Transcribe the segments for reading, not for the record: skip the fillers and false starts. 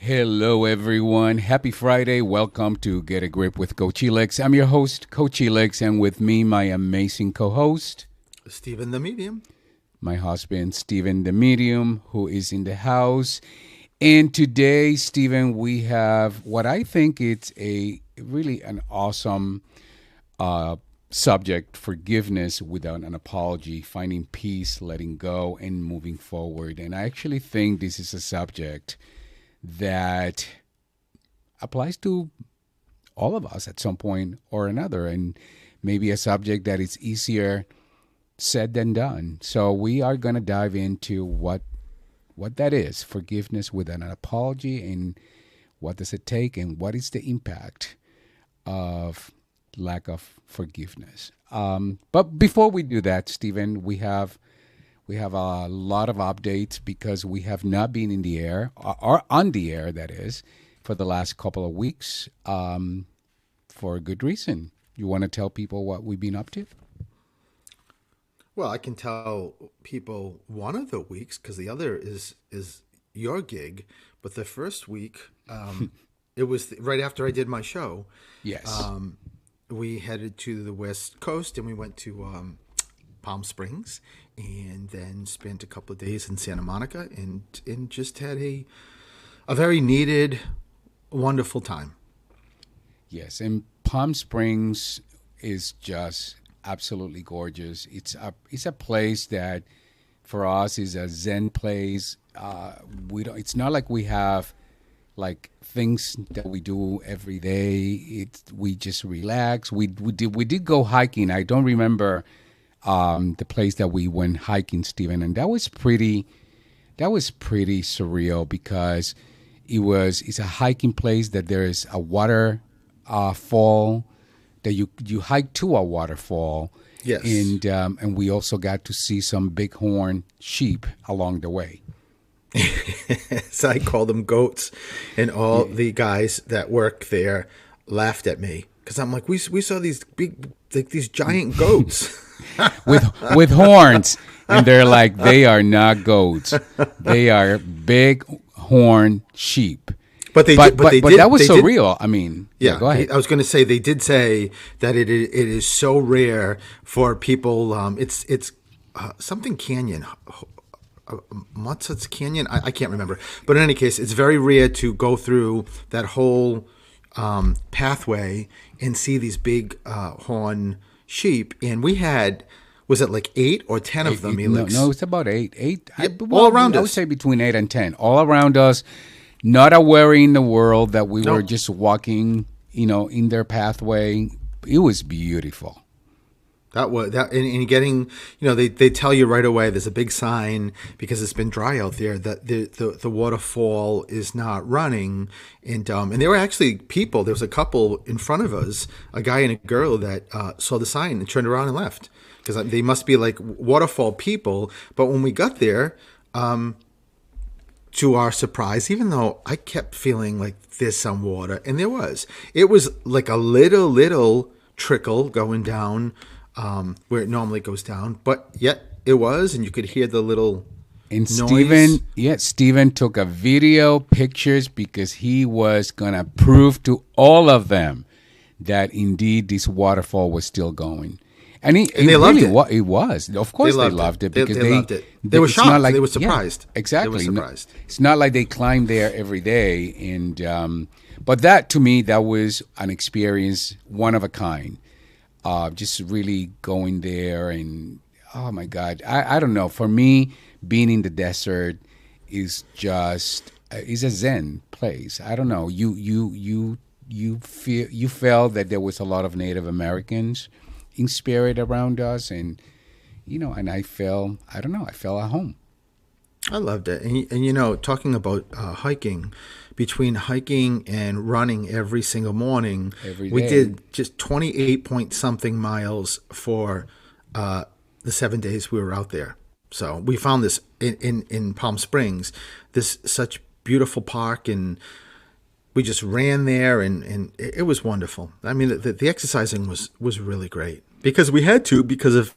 Hello, everyone. Happy Friday. Welcome to Get a Grip with Coach Elix. I'm your host, Coach Elix, and with me, my amazing co host, Stephen the Medium. my husband, Stephen the Medium, who is in the house. And today, Stephen, we have what I think it's a really an awesome uh, subject: forgiveness without an apology, finding peace, letting go, and moving forward. And I actually think this is a subject that applies to all of us at some point or another, and maybe a subject that is easier said than done. So we are going to dive into what that is, forgiveness without an apology, and what does it take, and what is the impact of lack of forgiveness. But before we do that, Stephen, we have a lot of updates because we have not been in the air, or on the air, that is, for the last couple of weeks, for a good reason. You want to tell people what we've been up to? Well, I can tell people one of the weeks because the other is your gig. But the first week, it was right after I did my show. Yes. We headed to the West Coast and we went to Palm Springs and then spent a couple of days in Santa Monica and just had a very needed, wonderful time. Yes. And Palm Springs is just absolutely gorgeous. It's a place that for us is a Zen place. We don't. It's not like we have like things that we do every day. We just relax. We did go hiking. I don't remember the place that we went hiking, Stephen, and that was pretty surreal because it's a hiking place that there is a water fall that you hike to a waterfall. Yes. And we also got to see some bighorn sheep along the way. So I call them goats, and all the guys that work there laughed at me because I'm like, we saw these big, like these giant goats with horns, and they're like, they are not goats, they are big horn sheep. But that was surreal. I mean, yeah, go ahead. I was going to say they did say that it is so rare for people. It's something canyon, Mutsuts Canyon. I can't remember, but in any case, it's very rare to go through that whole pathway and see these big horn sheep. And we had, was it like 8 or 10 of them? No, it's about eight. All around I us. would say between 8 and 10, all around us. Not a worry in the world that we were just walking, in their pathway. It was beautiful. And getting, they tell you right away. There's a big sign because it's been dry out there that the waterfall is not running, and there were actually people. There was a couple in front of us, a guy and a girl that saw the sign and turned around and left because they must be like waterfall people. But when we got there, to our surprise, even though I kept feeling like there's some water, and there was, it was like a little trickle going down where it normally goes down, but yet it was, and you could hear the little and noise. Steven took a video, pictures, because he was going to prove to all of them that indeed this waterfall was still going. And they loved it. It was. Of course they loved it because they loved it. They were shocked. They were surprised. Yeah, exactly. They were surprised. It's not like they climb there every day. And but that, to me, that was an experience, one of a kind. Just really going there and, oh, my God. I don't know. For me, being in the desert is just is a Zen place. I don't know. You felt that there was a lot of Native Americans in spirit around us, and and I felt at home. I loved it. And talking about hiking, between hiking and running every single morning, we did just 28 point something miles for the 7 days we were out there. So we found this in Palm Springs, this such beautiful park, and we just ran there, and it was wonderful. I mean, the exercising was really great because we had to, because of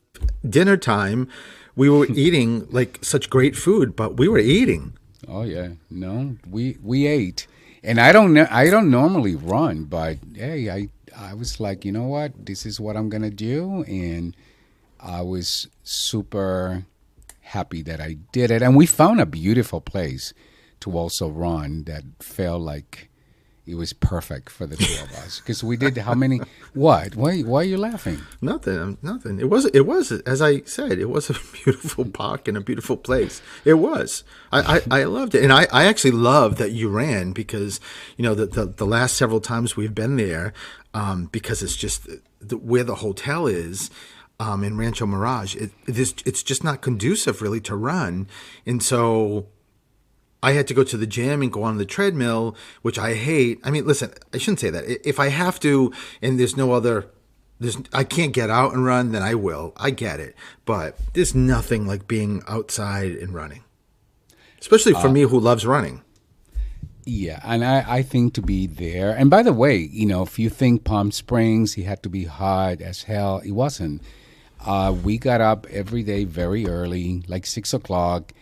dinner time. We were eating like such great food, but we were eating. Oh yeah, no, we ate, And I don't normally run, but hey, I was like, you know what? This is what I'm gonna do, and I was super happy that I did it. And we found a beautiful place to also run that felt like it was perfect for the two of us because we did how many? What? Why are you laughing? Nothing, nothing. It was, as I said, it was a beautiful park and a beautiful place. It was. I loved it. And I actually love that you ran because, the last several times we've been there, because it's just where the hotel is, in Rancho Mirage, it's just not conducive really to run. And so I had to go to the gym and go on the treadmill, which I hate. I mean, listen, I shouldn't say that. If I have to and I can't get out and run, then I will. I get it. But there's nothing like being outside and running, especially for me who loves running. Yeah, and I think to be there. And by the way, if you think Palm Springs, it had to be hot as hell. It wasn't. We got up every day very early, like 6 o'clock.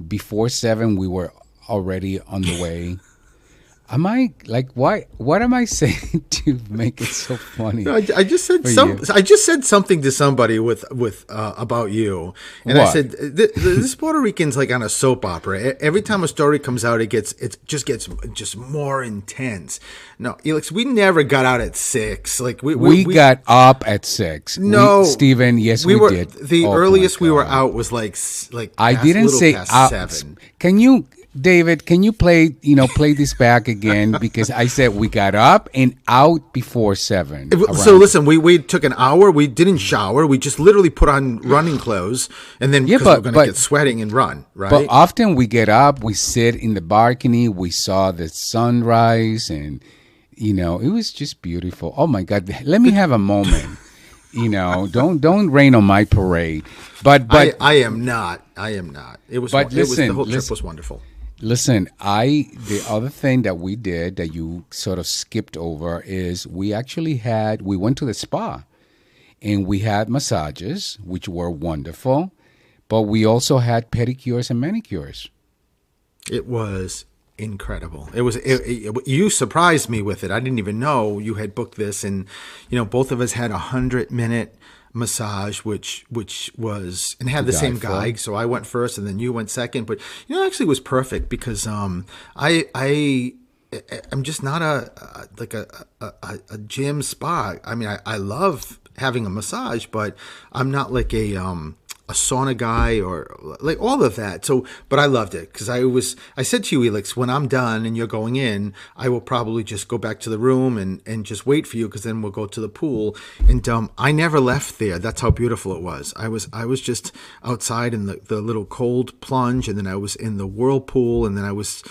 Before 7, we were already on the way. Am I like why? What am I saying to make it so funny? No, I just said I just said something to somebody with about you, and What? I said this Puerto Rican's like on a soap opera. Every time a story comes out, it just gets more intense. No, Elix, we never got out at 6. Like We got up at 6. No, Steven, yes, we were did. the Oh, earliest my we were God. out was like I past, didn't little say past up. 7. Can you, David? Can you play this back again? Because I said we got up and out before 7. So around. listen, we took an hour. We didn't shower. We just literally put on running clothes, and then Yeah, because we're going to but- get sweating and run, right? But often we get up, we sit in the balcony, we saw the sunrise, and it was just beautiful. Oh my God, let me have a moment. Don't rain on my parade. But I am not. I am not. It was. But the whole trip listen. was wonderful. listen, the other thing that we did that you sort of skipped over is we went to the spa and we had massages, which were wonderful, but we also had pedicures and manicures. It was incredible. It was. You surprised me with it. I didn't even know you had booked this, and both of us had 100-minute massage, which was and had the same guy. So I went first, and then you went second. But actually, it was perfect because I'm just not a gym spa. I mean, I love having a massage, but I'm not like a sauna guy or like all of that. So, but I loved it because I said to you, Elix, when I'm done and you're going in, I will probably just go back to the room and just wait for you because then we'll go to the pool. And I never left there. That's how beautiful it was. I was just outside in the little cold plunge, and then I was in the whirlpool, and then I was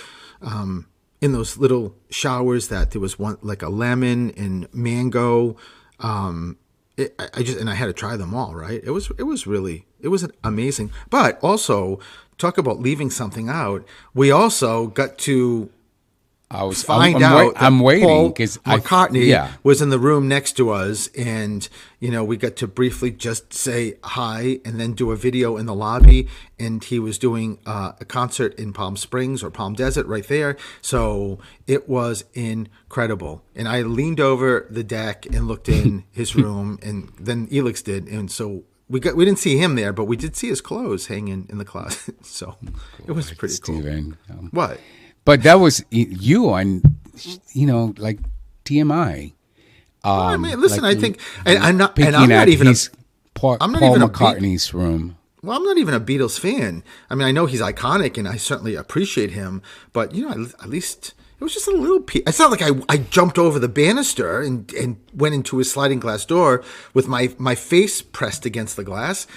in those little showers that there was one like a lemon and mango. I had to try them all, right? It was amazing. But also, talk about leaving something out. We also got to find out I'm waiting Paul because McCartney was in the room next to us, and we got to briefly just say hi and then do a video in the lobby. And he was doing a concert in Palm Springs or Palm Desert right there, so it was incredible. And I leaned over the deck and looked in his room, and then Elix did, and so. We didn't see him there, but we did see his clothes hanging in the closet. So it was pretty Steven, cool. What? But that was you and like TMI. I mean, listen, I think, and I'm not even Paul McCartney's room. Well, I'm not even a Beatles fan. I mean, I know he's iconic, and I certainly appreciate him. But at least it was just a little piece. It's not like I jumped over the banister and went into his sliding glass door with my face pressed against the glass.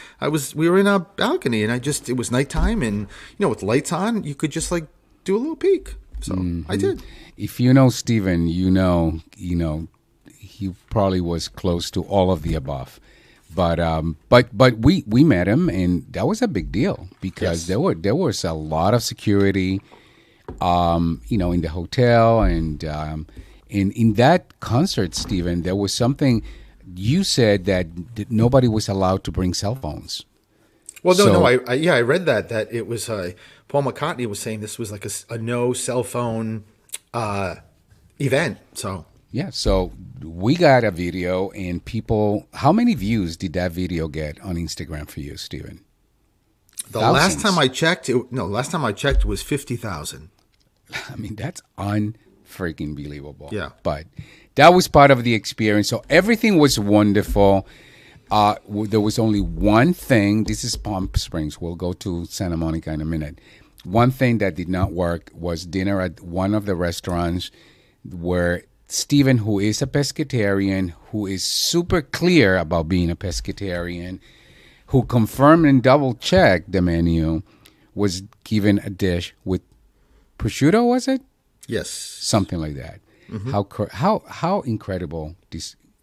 We were in a balcony, and it was nighttime, and with lights on, you could just like do a little peek. So I did. If you know Steven, he probably was close to all of the above. But we met him, and that was a big deal because there was a lot of security, in the hotel, and in that concert, Steven, there was something you said that nobody was allowed to bring cell phones. Well, I read that it was Paul McCartney was saying this was like a no cell phone event. So Yeah, so we got a video, and people, how many views did that video get on Instagram for you, Steven? the last time Thousands. I checked, last time I checked was 50,000. I mean, that's unfreaking believable. Yeah. But that was part of the experience. So everything was wonderful. There was only one thing. This is Palm Springs. We'll go to Santa Monica in a minute. One thing that did not work was dinner at one of the restaurants where Stephen, who is a pescatarian, who is super clear about being a pescatarian, who confirmed and double checked the menu, was given a dish with prosciutto, was it? Yes. Something like that. How incredible,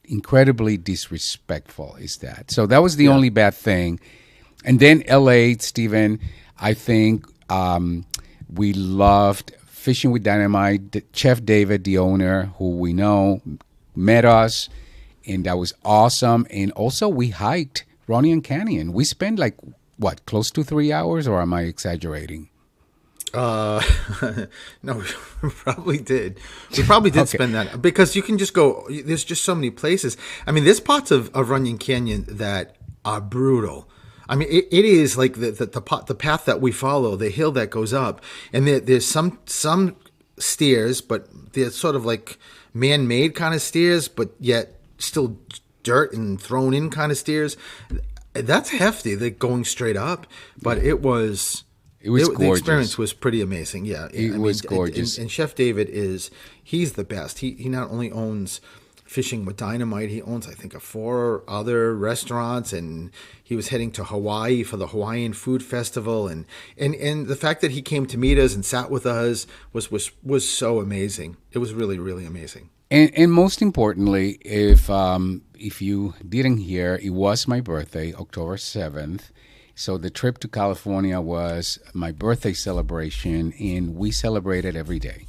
incredibly disrespectful is that? So that was the Yeah. only bad thing. And then L.A., Stephen, I think we loved Fishing with Dynamite. Chef David, the owner, who we know, met us, and that was awesome. And also, we hiked Runyon Canyon. We spent like, what, close to 3 hours, or am I exaggerating? Uh, no, we probably did. We probably did Okay. spend that because you can just go. There's just so many places. I mean, there's parts of Runyon Canyon that are brutal. I mean, it is like the path that we follow, the hill that goes up, and there's some stairs, but they're sort of like man-made kind of stairs, but yet still dirt and thrown in kind of stairs. That's hefty. They're going straight up, but Yeah. it was. It was The experience gorgeous. was pretty amazing. Yeah, yeah. It I was mean, gorgeous. and Chef David he's the best. He not only owns Fishing with Dynamite, he owns I think four other restaurants, and he was heading to Hawaii for the Hawaiian Food Festival, and the fact that he came to meet us and sat with us was so amazing. It was really really amazing. And most importantly, if you didn't hear, it was my birthday, October 7th. So the trip to California was my birthday celebration, and we celebrated every day.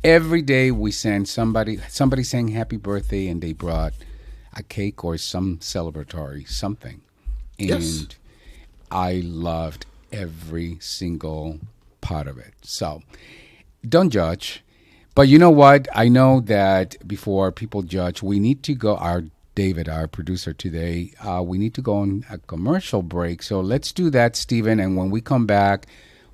Every day we sent somebody saying happy birthday, and they brought a cake or some celebratory something. Yes. And I loved every single part of it. So don't judge. But you know what? I know that before people judge, we need to go. Our David, our producer today, we need to go on a commercial break. So let's do that, Stephen. And when we come back,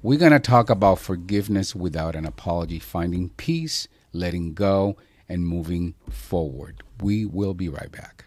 we're going to talk about forgiveness without an apology, finding peace, letting go, and moving forward. We will be right back.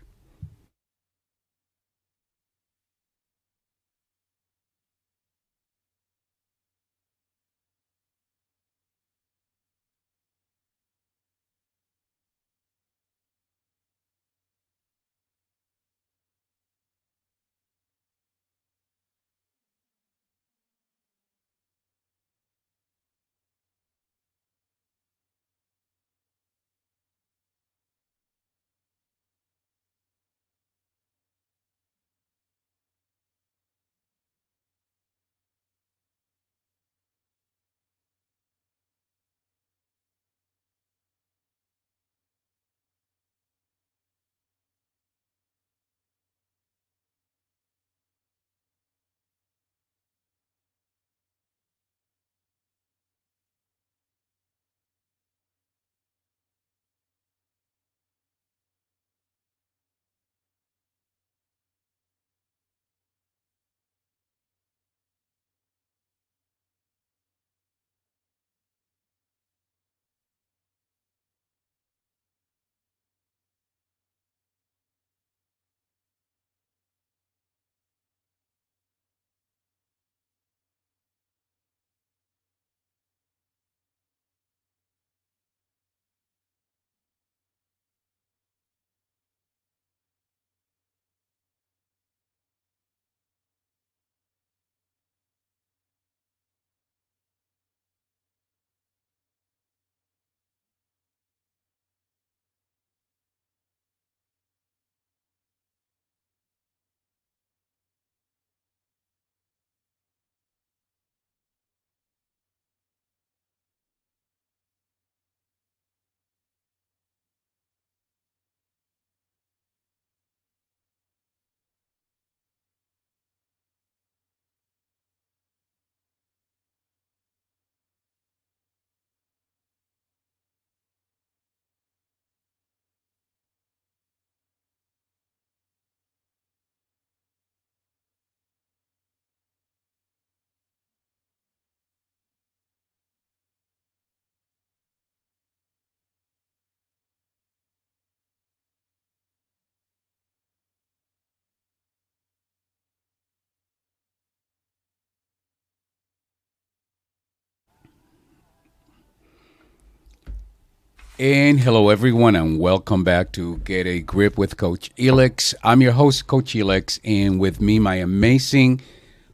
And hello, everyone, and welcome back to Get a Grip with Coach Elix. I'm your host, Coach Elix, and with me, my amazing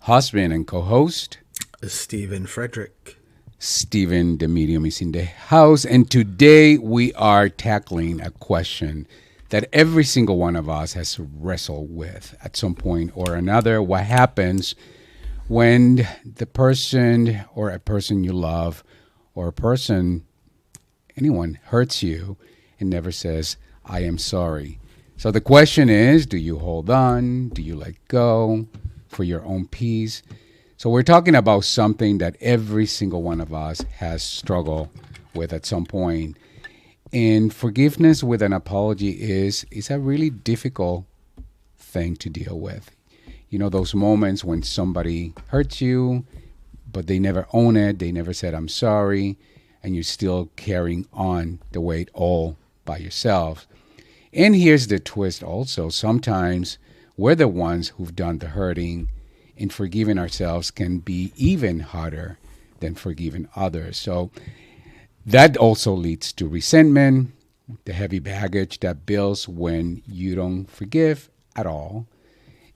husband and co host, Stephen Frederick. Stephen, the medium, is in the house. And today we are tackling a question that every single one of us has wrestled with at some point or another. What happens when the person or a person you love or a person anyone hurts you and never says, I am sorry? So the question is, do you hold on? Do you let go for your own peace? So we're talking about something that every single one of us has struggled with at some point. And forgiveness with an apology is a really difficult thing to deal with. You know, those moments when somebody hurts you, but they never own it, they never said, I'm sorry, and you're still carrying on the weight all by yourself. And here's the twist also. Sometimes we're the ones who've done the hurting, and forgiving ourselves can be even harder than forgiving others. So that also leads to resentment, the heavy baggage that builds when you don't forgive at all.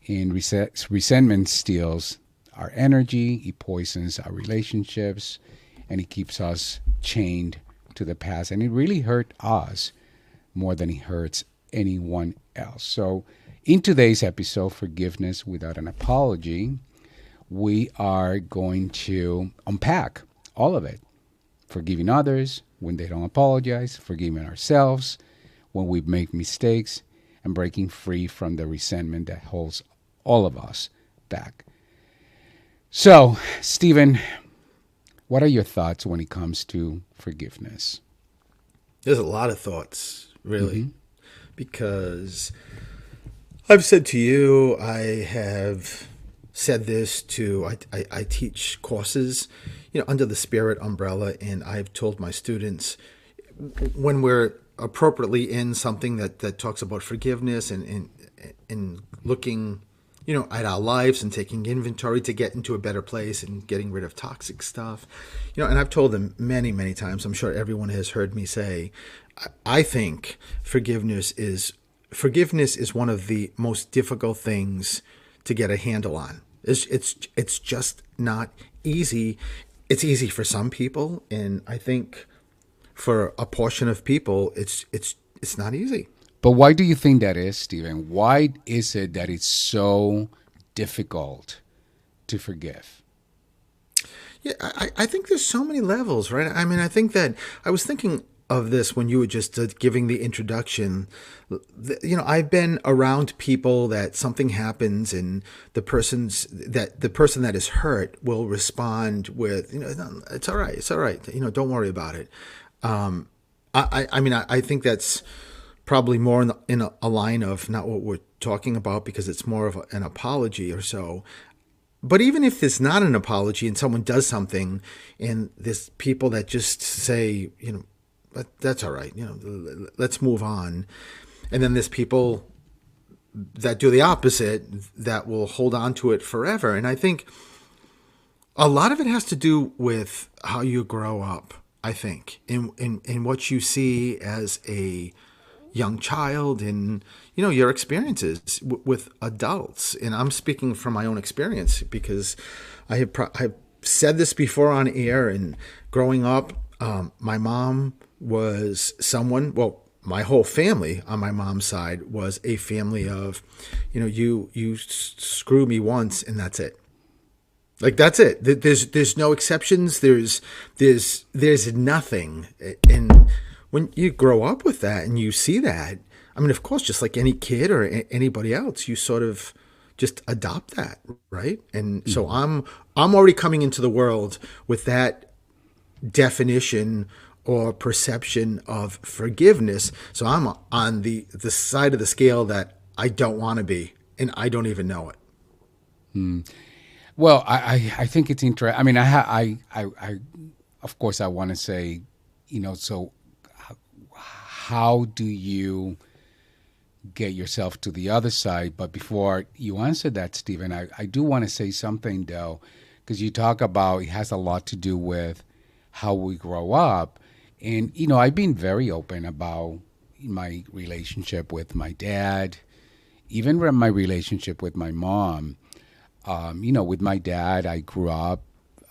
And resentment steals our energy, it poisons our relationships, and it keeps us chained to the past. And it really hurt us more than it hurts anyone else. So in today's episode, Forgiveness Without an Apology, we are going to unpack all of it. Forgiving others when they don't apologize, forgiving ourselves when we make mistakes, and breaking free from the resentment that holds all of us back. So, Stephen, what are your thoughts when it comes to forgiveness? There's a lot of thoughts, really, because I've said to you, I have said this to, I teach courses, under the Spirit umbrella, and I've told my students when we're appropriately in something that talks about forgiveness and looking, at our lives and taking inventory to get into a better place and getting rid of toxic stuff, and I've told them many, many times, I'm sure everyone has heard me say, I think forgiveness is one of the most difficult things to get a handle on. It's just not easy. It's easy for some people, and I think for a portion of people, it's not easy. But why do you think that is, Stephen? Why is it that it's so difficult to forgive? Yeah, I think there's so many levels, right? I mean, I think that I was thinking of this when you were just giving the introduction. I've been around people that something happens and the person that is hurt will respond with, it's all right, don't worry about it. I think that's probably more in a line of not what we're talking about, because it's more of an apology or so. But even if it's not an apology and someone does something and there's people that just say, that's all right, let's move on. And then there's people that do the opposite, that will hold on to it forever. And I think a lot of it has to do with how you grow up, I think, in what you see as a young child and, your experiences with adults. And I'm speaking from my own experience because I've said this before on air. And growing up, my mom was someone, my whole family on my mom's side was a family of, you screw me once and that's it. Like, that's it. There's no exceptions. There's nothing. And when you grow up with that and you see that, I mean, of course, just like any kid or anybody else, you sort of just adopt that, right? And so I'm already coming into the world with that definition or perception of forgiveness. So I'm on the side of the scale that I don't want to be, and I don't even know it. Well, I think it's interesting. I mean, I of course I want to say, so how do you get yourself to the other side? But before you answer that, Stephen, I do want to say something though, because you talk about it has a lot to do with how we grow up. And, I've been very open about my relationship with my dad, even my relationship with my mom. With my dad, I grew up,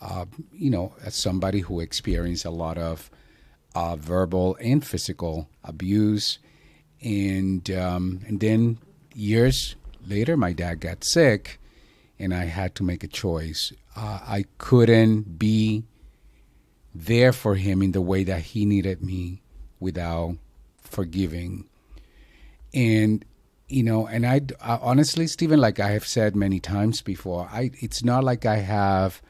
as somebody who experienced a lot of verbal and physical abuse. And then years later, my dad got sick, and I had to make a choice. I couldn't be there for him in the way that he needed me without forgiving. And I honestly, Stephen, like I have said many times before, it's not like I have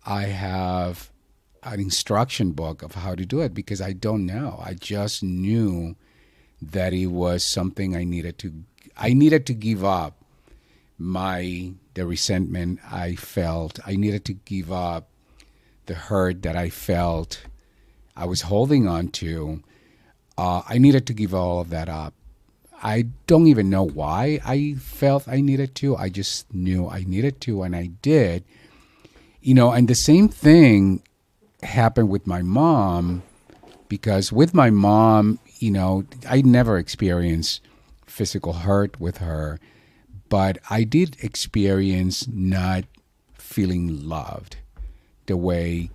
an instruction book of how to do it, because I don't know. I just knew that it was something I needed to give up the resentment I felt. I needed to give up the hurt that I felt I was holding on to. I needed to give all of that up. I don't even know why I felt I needed to. I just knew I needed to, and I did. And the same thing happened with my mom, because with my mom, I never experienced physical hurt with her, but I did experience not feeling loved the way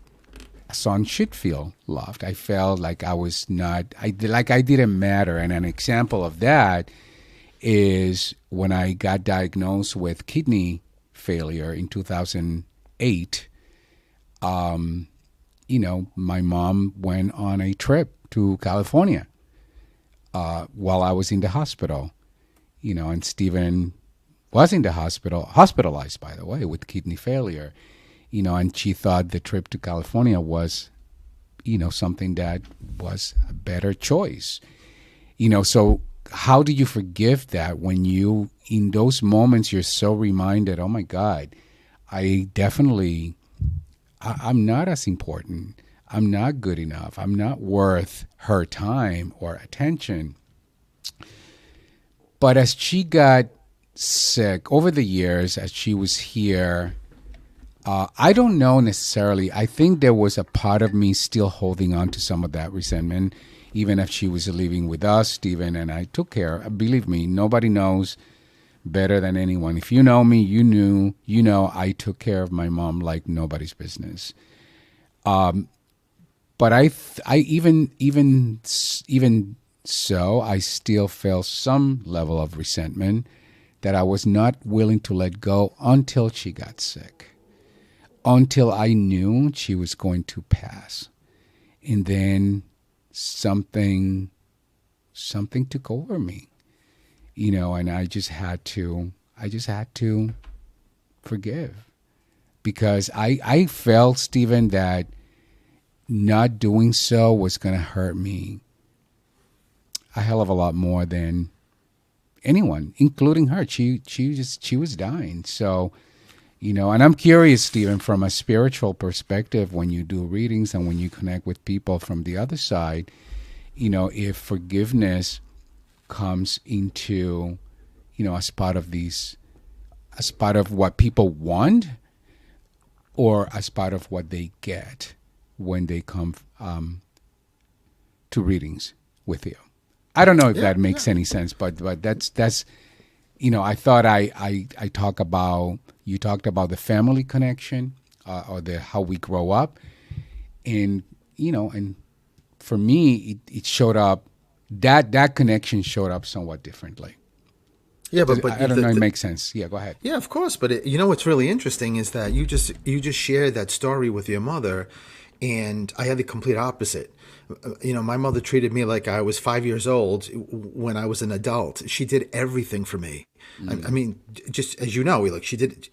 a son should feel loved. I felt like I didn't matter. And an example of that is when I got diagnosed with kidney failure in 2008. My mom went on a trip to California while I was in the hospital, and Stephen was in the hospital, hospitalized, by the way, with kidney failure, and she thought the trip to California was, something that was a better choice. So how do you forgive that when in those moments, you're so reminded, oh my God, I'm not as important. I'm not good enough. I'm not worth her time or attention. But as she got sick over the years, as she was here, I don't know necessarily. I think there was a part of me still holding on to some of that resentment, even if she was living with us, Stephen, and I took care. Believe me, nobody knows better than anyone. If you know me, you know I took care of my mom like nobody's business. But even so, I still felt some level of resentment that I was not willing to let go until she got sick, until I knew she was going to pass. And then something took over me, and I just had to forgive, because I felt, Stephen, that not doing so was going to hurt me a hell of a lot more than anyone, including her. She was dying. So, and I'm curious, Stephen, from a spiritual perspective, when you do readings and when you connect with people from the other side, if forgiveness comes into, as part of what people want, or as part of what they get when they come to readings with you. I don't know if that makes any sense, but that's I thought I talk about, you talked about the family connection, or the how we grow up, and and for me it showed up, that connection showed up somewhat differently. Yeah, but I don't know. It makes sense. Yeah, go ahead. Yeah, of course. But what's really interesting is that you just shared that story with your mother, and I had the complete opposite. My mother treated me like I was 5 years old when I was an adult. She did everything for me. I mean, just as you know, like she did,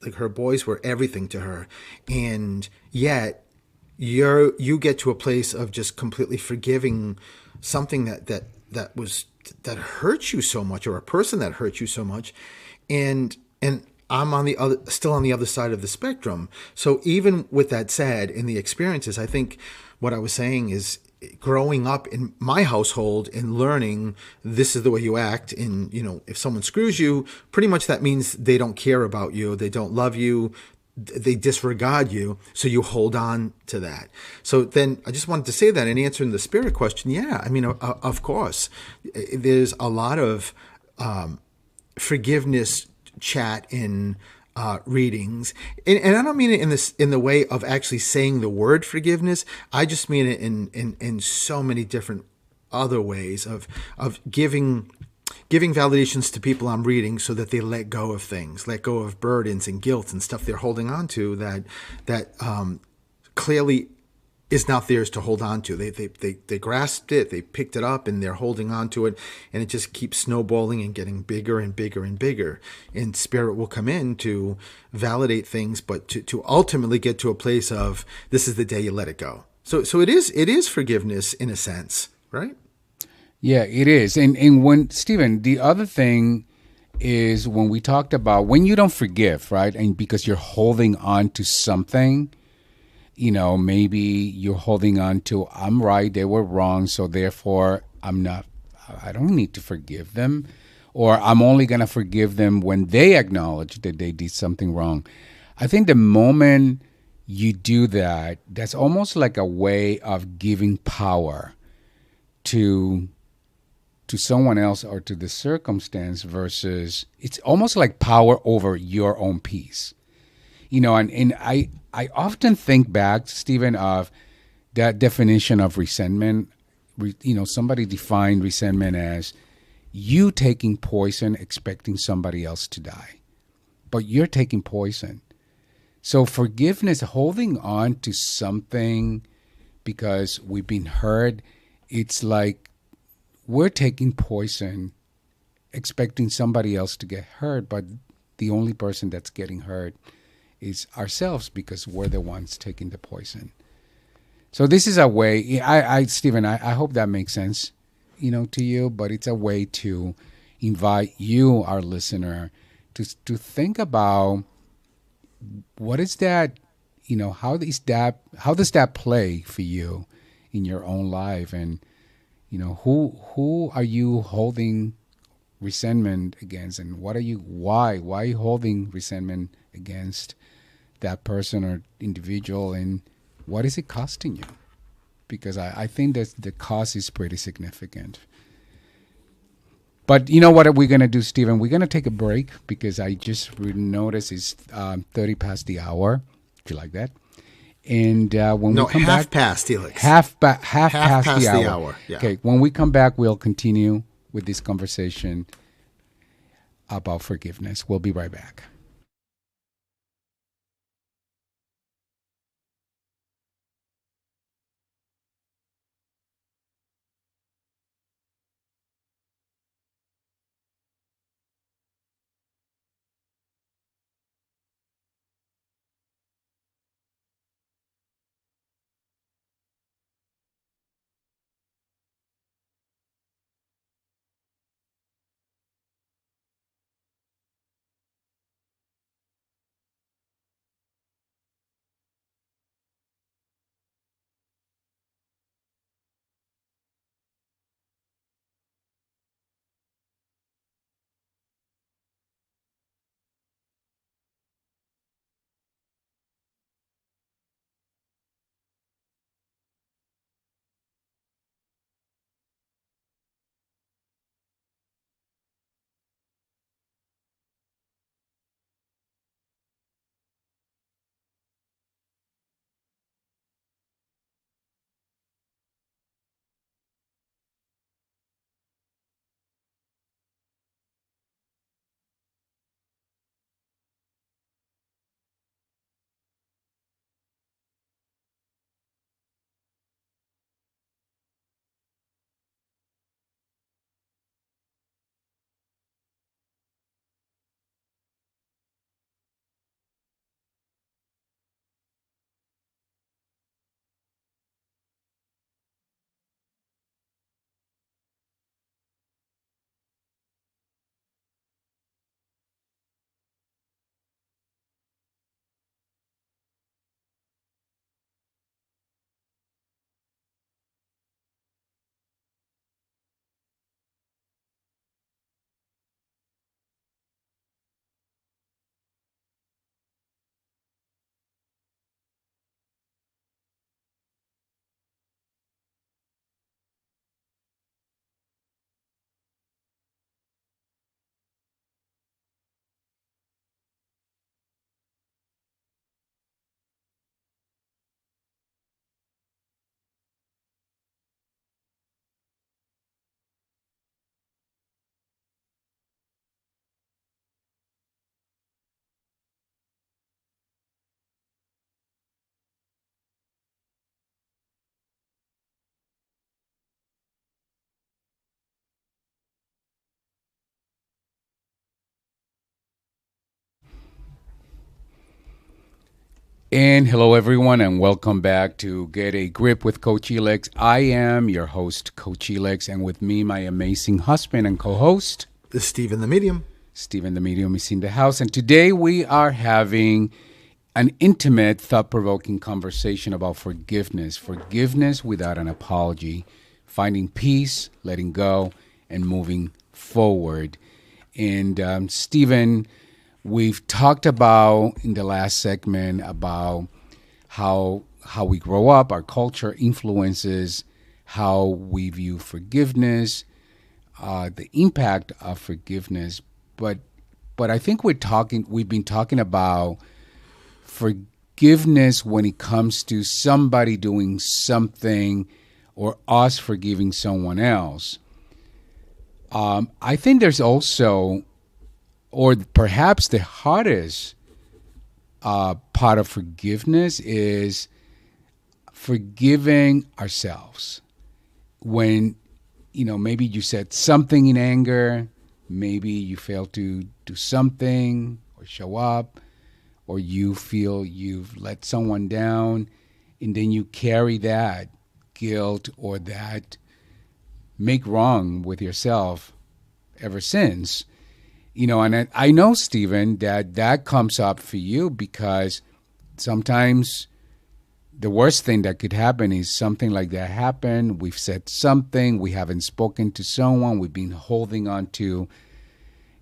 like her boys were everything to her, and yet you get to a place of just completely forgiving something that hurts you so much, or a person that hurts you so much, and I'm still on the other side of the spectrum. So even with that said, in the experiences, I think what I was saying is, growing up in my household and learning this is the way you act, and if someone screws you, pretty much that means they don't care about you, they don't love you, they disregard you, so you hold on to that. So then I just wanted to say that in answering the spirit question, yeah, I mean, of course, there's a lot of forgiveness chat in readings, and I don't mean it in the way of actually saying the word forgiveness. I just mean it in so many different other ways of giving validations to people I'm reading so that they let go of things, let go of burdens and guilt and stuff they're holding on to that clearly is not theirs to hold on to. They grasped it, they picked it up, and they're holding on to it, and it just keeps snowballing and getting bigger and bigger and bigger. And spirit will come in to validate things, but to ultimately get to a place of this is the day you let it go. So it is forgiveness in a sense, right? Yeah, it is. And when Stephen, the other thing is when we talked about when you don't forgive, right? And because you're holding on to something, maybe you're holding on to, I'm right, they were wrong, so therefore I don't need to forgive them. Or I'm only going to forgive them when they acknowledge that they did something wrong. I think the moment you do that, that's almost like a way of giving power to someone else or to the circumstance versus it's almost like power over your own peace. And I often think back, Stephen, of that definition of resentment. Somebody defined resentment as you taking poison expecting somebody else to die, but you're taking poison. So forgiveness, holding on to something because we've been hurt, it's like we're taking poison expecting somebody else to get hurt, but the only person that's getting hurt is ourselves because we're the ones taking the poison. So this is a way, Stephen, I hope that makes sense, to you, but it's a way to invite you, our listener, to think about what is that, how does that play for you in your own life? And, who are you holding resentment against, and why are you holding resentment against that person or individual, and what is it costing you? Because I think that the cost is pretty significant. But you know what we're going to do, Stephen? We're going to take a break because I just noticed it's 30 past the hour. Do you like that? And when No, we come half back, past, Felix. half Half past the past the hour. hour. Yeah. Okay, when we come back, we'll continue with this conversation about forgiveness. We'll be right back. And hello, everyone, and welcome back to Get a Grip with Coach Elex. I am your host, Coach Elex, and with me, my amazing husband and co host, This is Steve in the Medium. Stephen the Medium, is in the house. And today we are having an intimate, thought provoking conversation about forgiveness. Forgiveness without an apology, finding peace, letting go, and moving forward. And Stephen, we've talked about in the last segment about how we grow up, our culture influences how we view forgiveness, the impact of forgiveness. But I think we've been talking about forgiveness when it comes to somebody doing something or us forgiving someone else. I think there's also, or perhaps the hardest part of forgiveness is forgiving ourselves. When, maybe you said something in anger, maybe you failed to do something or show up, or you feel you've let someone down, and then you carry that guilt or that make wrong with yourself ever since. And I know, Stephen, that comes up for you because sometimes the worst thing that could happen is something like that happen. We've said something, we haven't spoken to someone, we've been holding on to,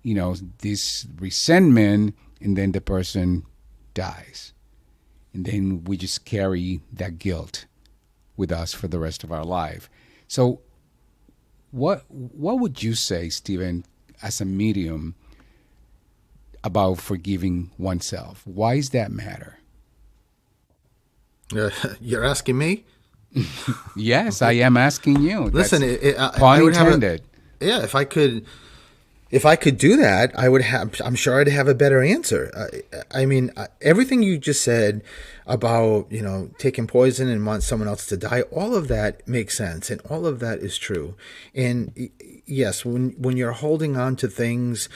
this resentment, and then the person dies. And then we just carry that guilt with us for the rest of our life. So what would you say, Stephen, as a medium, about forgiving oneself? Why does that matter? You're asking me? Yes, I am asking you. Listen, pun intended. Yeah, if I could do that, I would have. I'm sure I'd have a better answer. I mean, everything you just said about taking poison and want someone else to die, all of that makes sense, and all of that is true. And yes, when you're holding on to things,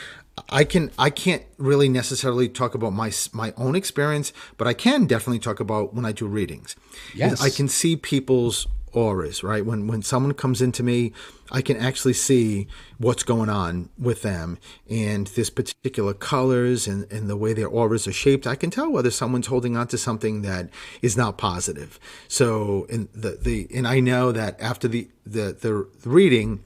I can't really necessarily talk about my own experience, but I can definitely talk about when I do readings. Yes, I can see people's auras, right? When someone comes into me, I can actually see what's going on with them, and this particular colors and the way their auras are shaped. I can tell whether someone's holding on to something that is not positive. So and I know that after the reading,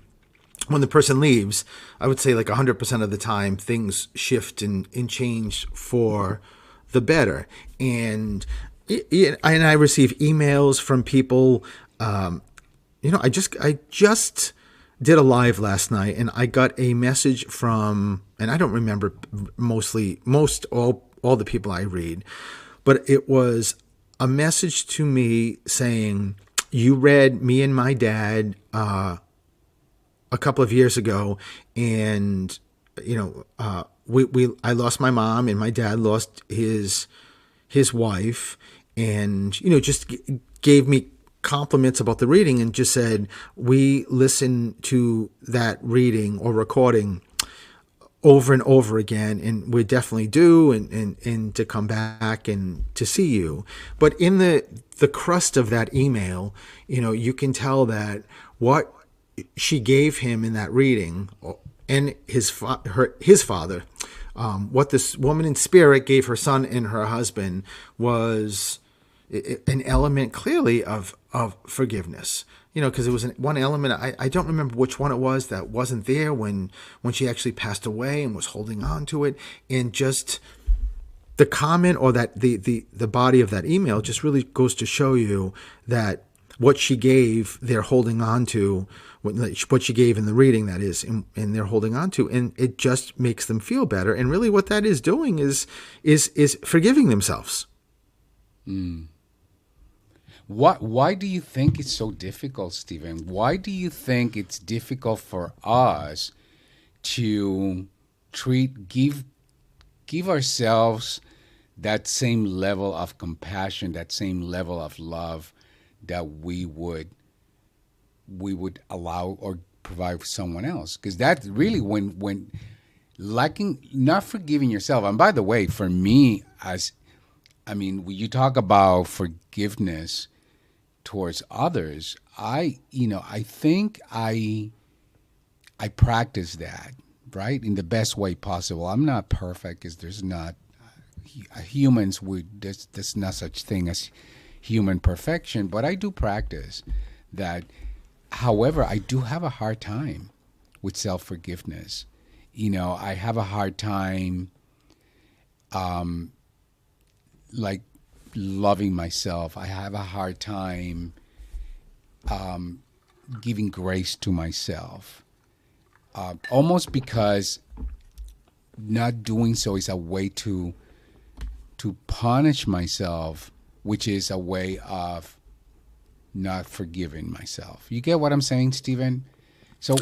when the person leaves, I would say like 100% of the time things shift and change for the better. And I receive emails from people. I just did a live last night, and I got a message from, and I don't remember all the people I read, but it was a message to me saying, "You read me and my dad a couple of years ago, and I lost my mom, and my dad lost his wife, and just gave me compliments about the reading, and just said, we listen to that reading or recording over and over again, and we definitely do, and to come back and to see you." But in the crust of that email, you can tell that what she gave him in that reading, and his father, what this woman in spirit gave her son and her husband, was an element clearly of forgiveness. Because it was one element, I don't remember which one it was, that wasn't there when she actually passed away and was holding on to it. And just the comment, or that the body of that email, just really goes to show you that what she gave, they're holding on to, what she gave in the reading, that is, and they're holding on to, and it just makes them feel better. And really what that is doing is forgiving themselves. Why do you think it's so difficult, Stephen? Why do you think it's difficult for us to give ourselves that same level of compassion, that same level of love that we would allow or provide for someone else? Because that's really when lacking, not forgiving yourself. And by the way, for me, as I mean, when you talk about forgiveness towards others, I think I practice that, right, in the best way possible. I'm not perfect, because there's not humans would there's not such thing as human perfection, but I do practice that. However, I do have a hard time with self forgiveness. I have a hard time, like, loving myself. I have a hard time giving grace to myself, almost because not doing so is a way to punish myself, which is a way of not forgiving myself. You get what I'm saying, Stephen? So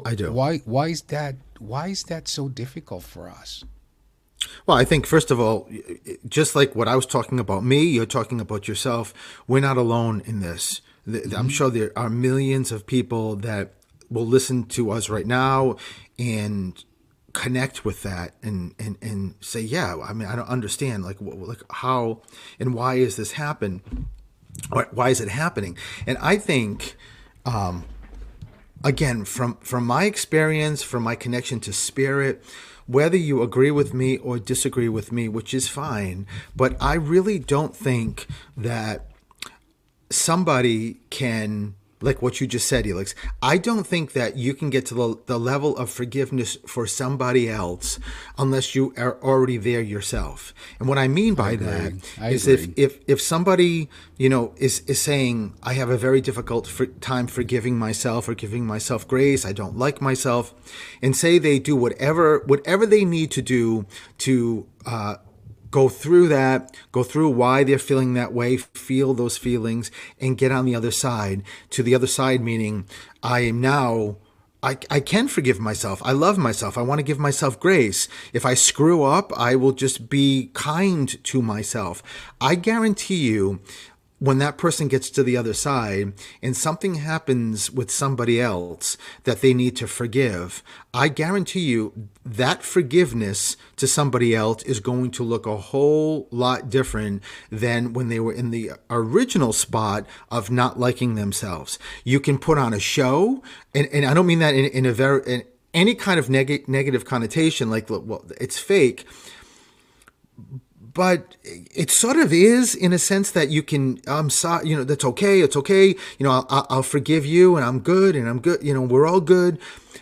I do. why is that so difficult for us? Well, I think, first of all, just like what I was talking about me, you're talking about yourself. We're not alone in this. I'm Hmm. sure there are millions of people that will listen to us right now and connect with that and say, yeah, I mean, I don't understand, like how and why is this happen? Or why is it happening? And I think, again, from my experience, from my connection to spirit, whether you agree with me or disagree with me, which is fine, but I really don't think that somebody can, like what you just said, Elix. I don't think that you can get to the level of forgiveness for somebody else unless you are already there yourself. And what I mean I by that agree. I is, if agree. if somebody, is saying, I have a very difficult time forgiving myself or giving myself grace, I don't like myself, and say they do whatever they need to do to go through that, go through why they're feeling that way, feel those feelings, and get on the other side. To the other side, meaning, I am now, I can forgive myself. I love myself. I want to give myself grace. If I screw up, I will just be kind to myself. I guarantee you, when that person gets to the other side and something happens with somebody else that they need to forgive, I guarantee you that forgiveness to somebody else is going to look a whole lot different than when they were in the original spot of not liking themselves. You can put on a show, and I don't mean that in a very, in any kind of negative connotation, like, well, it's fake, but it sort of is, in a sense that you can, I'm sorry, that's okay, it's okay, I'll forgive you, and I'm good, we're all good.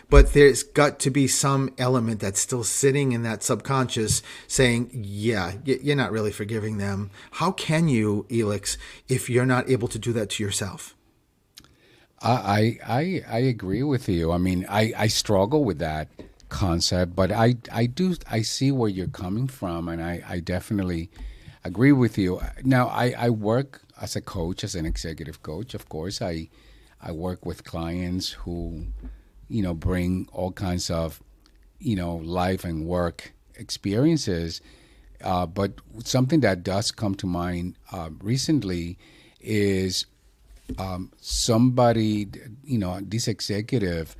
But there's got to be some element that's still sitting in that subconscious saying, yeah, you're not really forgiving them. How can you, Elix, if you're not able to do that to yourself? I agree with you. I mean, I struggle with that concept, but I see where you're coming from, and I definitely agree with you. Now, I work as a coach, as an executive coach. Of course, I work with clients who, bring all kinds of, life and work experiences. But something that does come to mind recently is somebody, this executive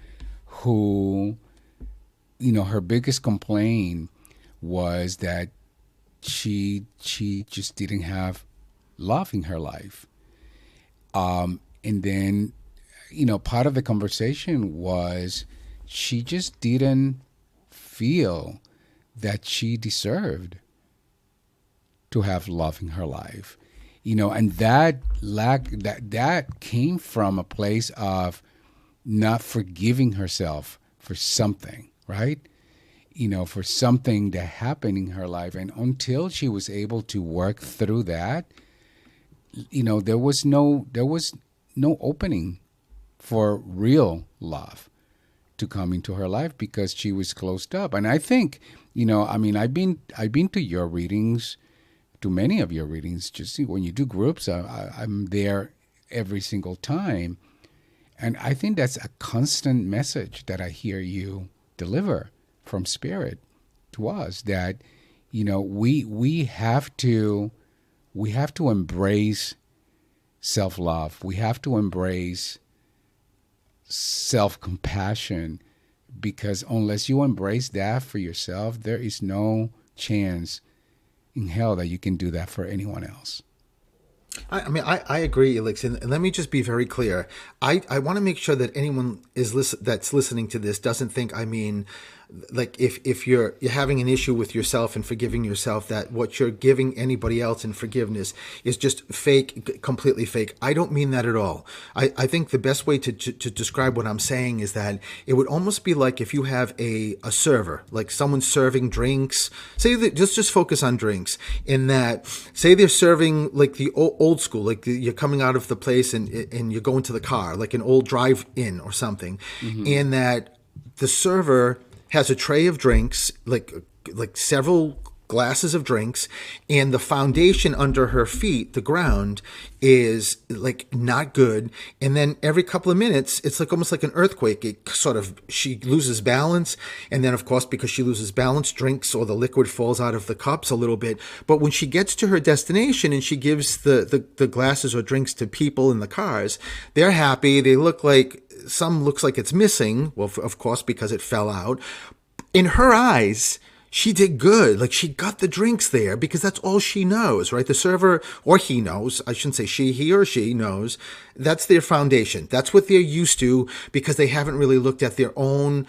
who, her biggest complaint was that she just didn't have love in her life. And then, part of the conversation was she just didn't feel that she deserved to have love in her life. And that that came from a place of not forgiving herself for something, right? For something that happened in her life. And until she was able to work through that, there was no opening for real love to come into her life, because she was closed up. And I think, I mean, I've been to your readings, to many of your readings. Just when you do groups, I'm there every single time. And I think that's a constant message that I hear you deliver from spirit to us, that, we have to embrace self-love. We have to embrace self-compassion, because unless you embrace that for yourself, there is no chance, in hell that you can do that for anyone else. I agree, Elix, and let me just be very clear. I want to make sure that anyone that's listening to this doesn't think I mean, like if you're having an issue with yourself and forgiving yourself, that what you're giving anybody else in forgiveness is just fake, completely fake. I don't mean that at all. I think the best way to describe what I'm saying is that it would almost be like if you have a server, like someone serving drinks. Say that just focus on drinks. In that, say they're serving like the old school, like you're coming out of the place and you're going to the car, like an old drive-in or something, Mm-hmm. and that the server has a tray of drinks, like several glasses of drinks, and the foundation under her feet, the ground, is like not good. And then every couple of minutes, it's like almost like an earthquake. It sort of, she loses balance, and then of course because she loses balance, drinks or the liquid falls out of the cups a little bit. But when she gets to her destination and she gives the glasses or drinks to people in the cars, they're happy. They look like, some looks like it's missing, well, of course, because it fell out. In her eyes, she did good. Like, she got the drinks there because that's all she knows, right? The server, or he knows, I shouldn't say she, he or she knows, that's their foundation. That's what they're used to because they haven't really looked at their own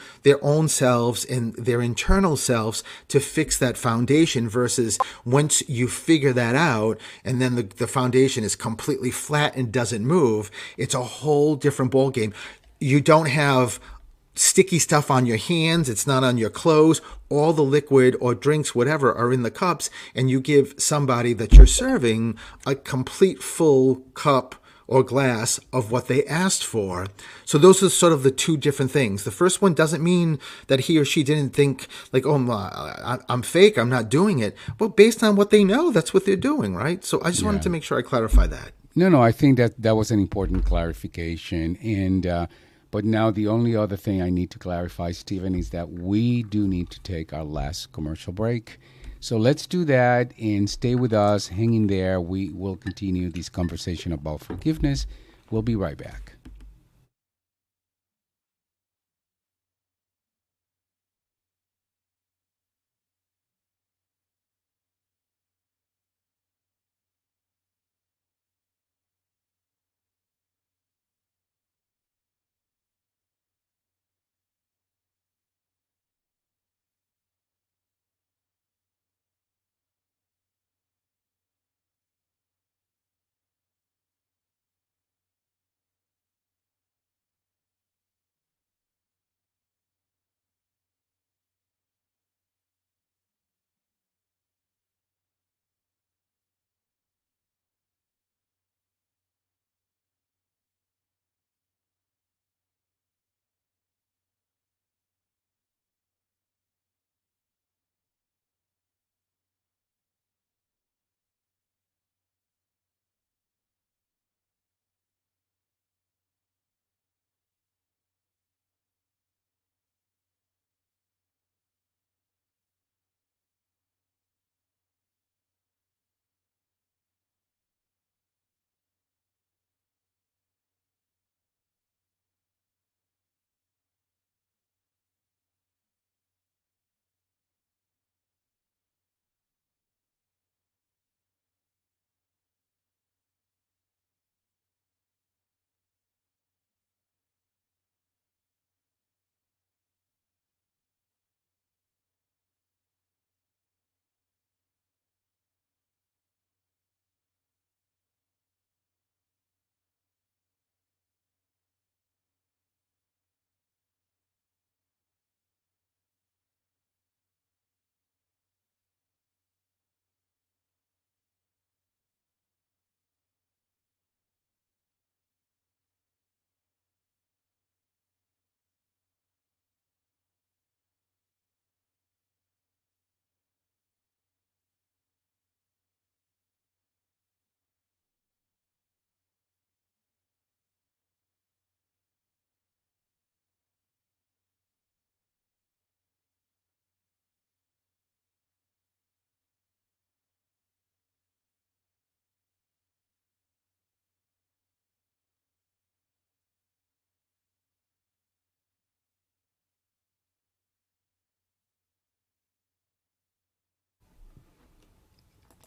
selves and their internal selves to fix that foundation, versus once you figure that out and then the foundation is completely flat and doesn't move, it's a whole different ballgame. You don't have sticky stuff on your hands, it's not on your clothes. All the liquid or drinks, whatever, are in the cups, and you give somebody that you're serving a complete full cup or glass of what they asked for. So those are sort of the two different things. The first one doesn't mean that he or she didn't think like, oh, I'm fake, I'm not doing it. Well, based on what they know, that's what they're doing, right? So I just wanted Yeah. to make sure I clarify that. No, I think that was an important clarification. And but now the only other thing I need to clarify, Stephen, is that we do need to take our last commercial break. So let's do that and stay with us. Hang in there. We will continue this conversation about forgiveness. We'll be right back.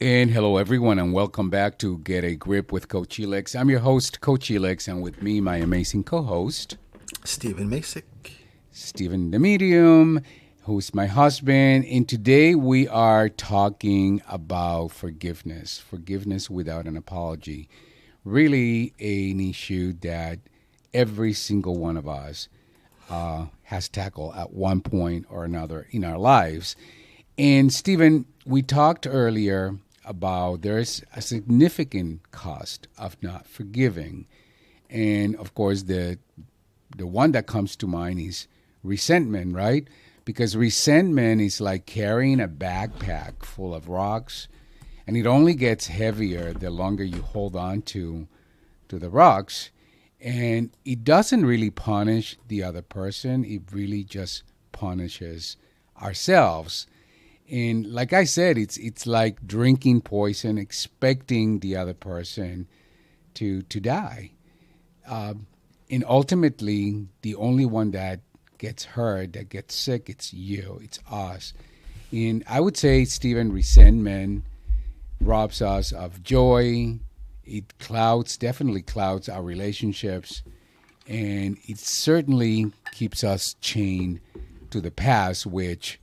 And hello, everyone, and welcome back to Get a Grip with Coach Elix. I'm your host, Coach Elix, and with me, my amazing co-host, Stephen Masick. Stephen the Medium, who's my husband. And today we are talking about forgiveness without an apology. Really an issue that every single one of us has tackled at one point or another in our lives. And Stephen, we talked earlier about there's a significant cost of not forgiving. And of course, the one that comes to mind is resentment, right? Because resentment is like carrying a backpack full of rocks, and it only gets heavier the longer you hold on to the rocks. And it doesn't really punish the other person, it really just punishes ourselves. And like I said, it's like drinking poison, expecting the other person to die. And ultimately, the only one that gets hurt, that gets sick, it's you, it's us. And I would say, Stephen, resentment robs us of joy. It definitely clouds our relationships, and it certainly keeps us chained to the past, which,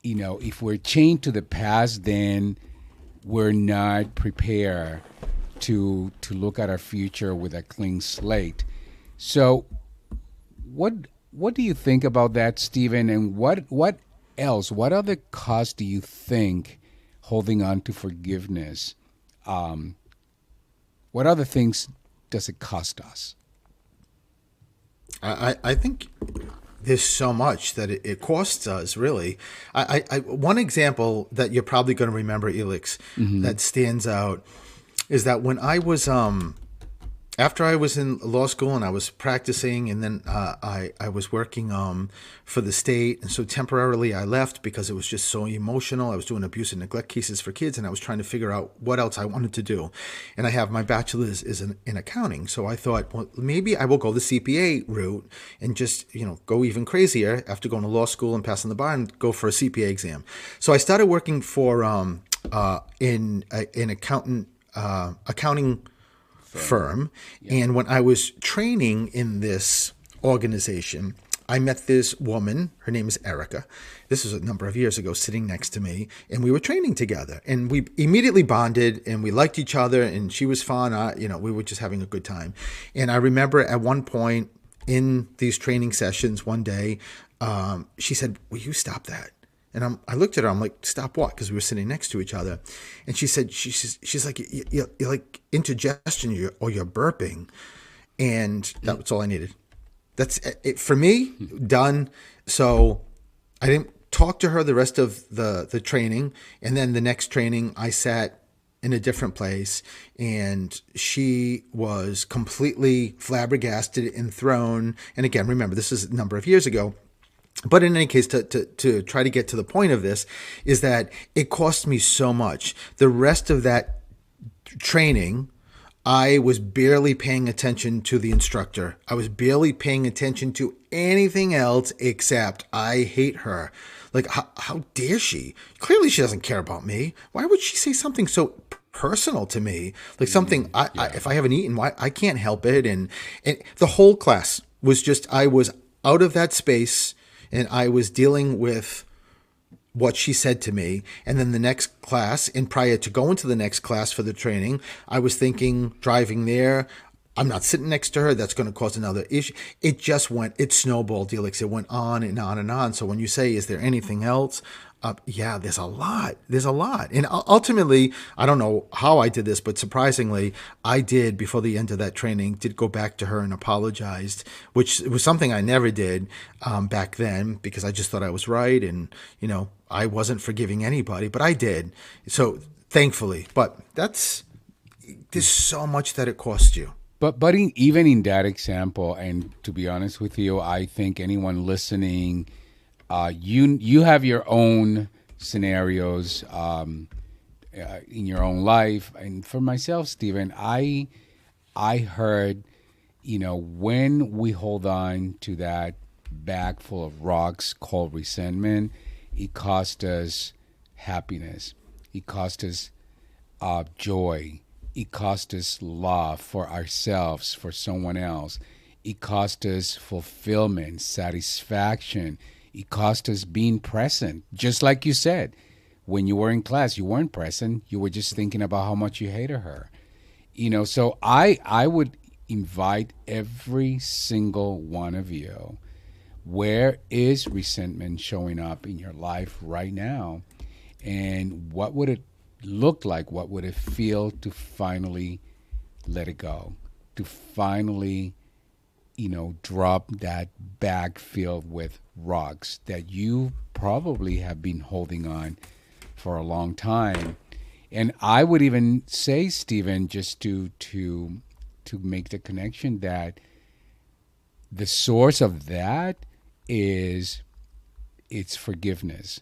if we're chained to the past, then we're not prepared to look at our future with a clean slate. So, what do you think about that, Stephen? And what else? What other costs do you think holding on to forgiveness? What other things does it cost us? I think there's so much that it costs us, really. One example that you're probably going to remember, Elix, that stands out is that when I was after I was in law school and I was practicing, and then I was working for the state, and so temporarily I left because it was just so emotional. I was doing abuse and neglect cases for kids, and I was trying to figure out what else I wanted to do. And I have my bachelor's is in accounting, so I thought, well, maybe I will go the CPA route and just go even crazier after going to law school and passing the bar and go for a CPA exam. So I started working for in accounting firm. Yeah. And when I was training in this organization, I met this woman. Her name is Erica. This was a number of years ago, sitting next to me, and we were training together. And we immediately bonded, and we liked each other, and she was fun. We were just having a good time. And I remember at one point in these training sessions one day, she said, "Will you stop that?" And I looked at her. I'm like, "Stop what?" Because we were sitting next to each other. And she said, "She's like, you're like indigestion, or you're burping," and that's all I needed. That's it for me. Done. So I didn't talk to her the rest of the training, and then the next training I sat in a different place, and she was completely flabbergasted and thrown. And again, remember, this is a number of years ago. But in any case, to try to get to the point of this is that it cost me so much. The rest of that training, I was barely paying attention to the instructor. I was barely paying attention to anything else except I hate her. Like, how dare she? Clearly she doesn't care about me. Why would she say something so personal to me? Like something, if I haven't eaten, why I can't help it. And the whole class was just, I was out of that space. And I was dealing with what she said to me. And then the next class, and prior to going to the next class for the training, I was thinking, driving there, I'm not sitting next to her. That's going to cause another issue. It snowballed, Felix. It went on and on and on. So when you say, is there anything else? Yeah, there's a lot. There's a lot. And ultimately, I don't know how I did this, but surprisingly, I did, before the end of that training, did go back to her and apologized, which was something I never did back then, because I just thought I was right. And, I wasn't forgiving anybody, but I did. So thankfully, but there's so much that it costs you. But even in that example, and to be honest with you, I think anyone listening, you have your own scenarios in your own life, and for myself, Stephen, I heard, when we hold on to that bag full of rocks called resentment, it cost us happiness. It cost us joy. It cost us love for ourselves, for someone else. It cost us fulfillment, satisfaction. It cost us being present. Just like you said, when you were in class, you weren't present. You were just thinking about how much you hated her. So I would invite every single one of you, where is resentment showing up in your life right now, and what would it look like, what would it feel to finally let it go, to finally drop that bag filled with rocks that you probably have been holding on for a long time. And I would even say, Stephen, just to make the connection, that the source of that is it's forgiveness.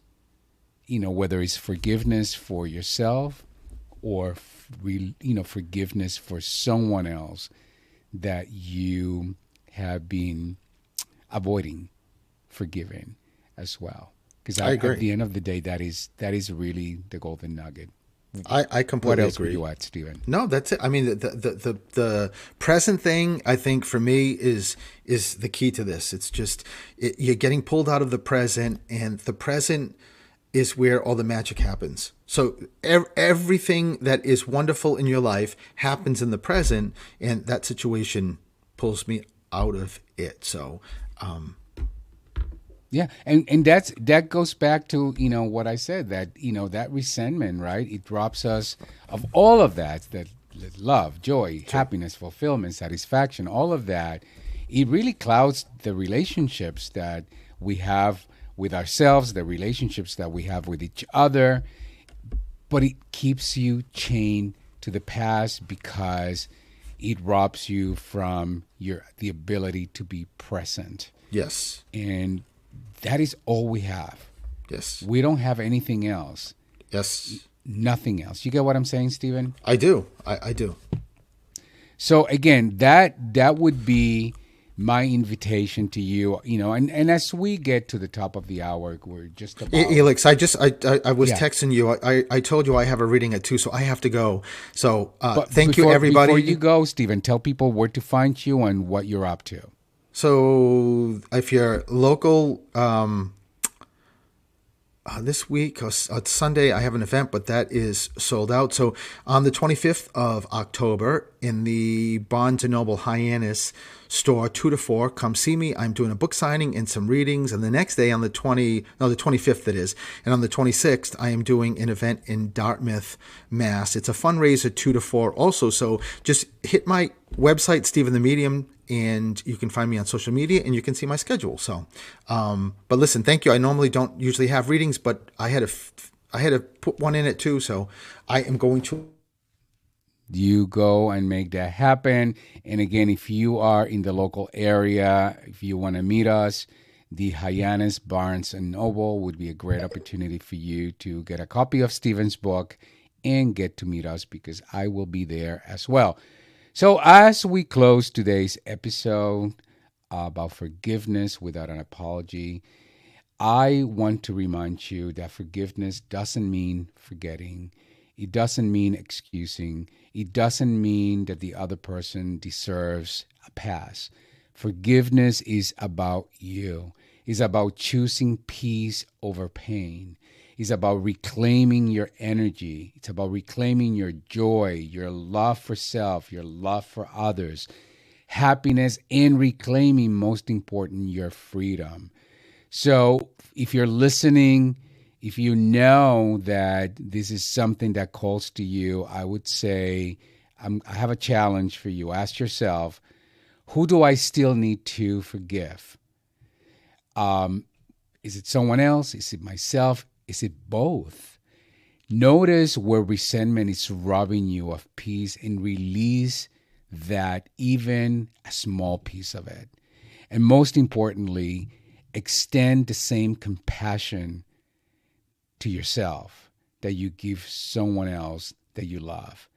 Whether it's forgiveness for yourself or forgiveness for someone else that you have been avoiding forgiving as well. Because I at agree. the end of the day, that is really the golden nugget. I What completely else would agree. you add, Stephen? No, that's it. I mean, the present thing, I think, for me is the key to this. It's just you're getting pulled out of the present, and the present is where all the magic happens. So everything that is wonderful in your life happens in the present, and that situation pulls me out of it. So, Yeah, and that goes back to what I said, that that resentment, right? It robs us of all of that love, joy, sure. happiness, fulfillment, satisfaction, all of that. It really clouds the relationships that we have with ourselves, the relationships that we have with each other, but it keeps you chained to the past because it robs you from the ability to be present. Yes, And that is all we have. yes, We don't have anything else. yes. Nothing else. You get what I'm saying, Stephen? I do. I do. So again, that would be my invitation to you. And as we get to the top of the hour, we're just about. Elix, I was Yeah. texting you. I told you I have a reading at 2, so I have to go. So But thank you, before you everybody. go, Stephen, tell people where to find you and what you're up to. So if you're local, this week, Sunday, I have an event, but that is sold out. So on the 25th of October in the Barnes & Noble Hyannis store, 2 to 4, come see me. I'm doing a book signing and some readings. And the next day on the 25th it is. And on the 26th, I am doing an event in Dartmouth, Mass. It's a fundraiser, 2 to 4 also. So just hit my website, Stephen the Medium, and you can find me on social media and you can see my schedule. So, but listen, thank you. I normally don't usually have readings, but I had to put one in at 2. So I am going to. You go and make that happen. And again, if you are in the local area, if you want to meet us, the Hyannis Barnes and Noble would be a great opportunity for you to get a copy of Stephen's book and get to meet us, because I will be there as well. So as we close today's episode about forgiveness without an apology, I want to remind you that forgiveness doesn't mean forgetting. It doesn't mean excusing. It doesn't mean that the other person deserves a pass. Forgiveness is about you. It's about choosing peace over pain. It's about reclaiming your energy. It's about reclaiming your joy, your love for self, your love for others, happiness, and reclaiming, most important, your freedom. So if you're listening, if you know that this is something that calls to you, I would say I have a challenge for you. Ask yourself, who do I still need to forgive? Is it someone else? Is it myself? Is it both? Notice where resentment is robbing you of peace and release that, even a small piece of it. And most importantly, extend the same compassion to yourself that you give someone else that you love.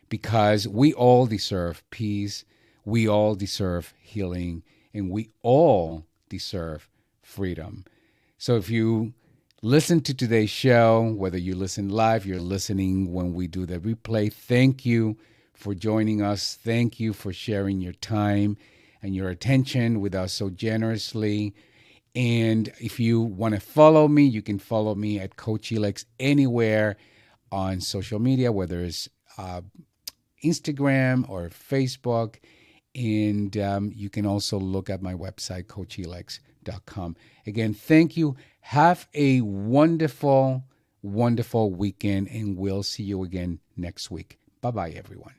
Because we all deserve peace, we all deserve healing, and we all deserve freedom. So if you listen to today's show, whether you listen live, you're listening when we do the replay. Thank you for joining us. Thank you for sharing your time and your attention with us so generously. And if you want to follow me, you can follow me at Coach Helix anywhere on social media, whether it's Instagram or Facebook. And you can also look at my website, coachhelix.com. Again, thank you. Have a wonderful, wonderful weekend, and we'll see you again next week. Bye-bye, everyone.